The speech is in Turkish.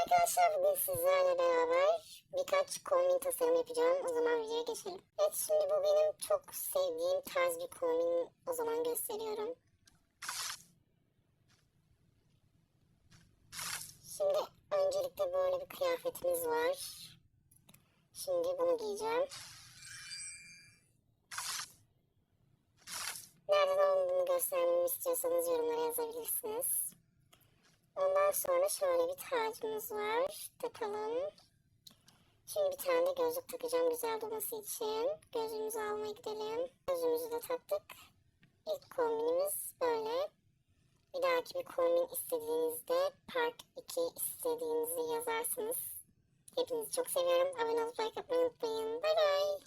Arkadaşlar bugün sizlerle beraber birkaç kombin tasarım yapacağım. O zaman videoya geçelim. Evet, şimdi bu benim çok sevdiğim tarz bir kombin. O zaman gösteriyorum. Şimdi öncelikle böyle bir kıyafetimiz var. Şimdi bunu giyeceğim. Nereden olduğunu göstermemi istiyorsanız yorumlara yazabilirsiniz. Ondan sonra şöyle bir tacımız var. Takalım. Şimdi bir tane de gözlük takacağım güzel durması için. Gözlüğümüzü almaya gidelim. Gözlüğümüzü de taktık. İlk kombinimiz böyle. Bir dahaki bir kombin istediğinizde part 2 istediğinizi yazarsınız. Hepinizi çok seviyorum. Abone olup like atmayı unutmayın. Bye bye.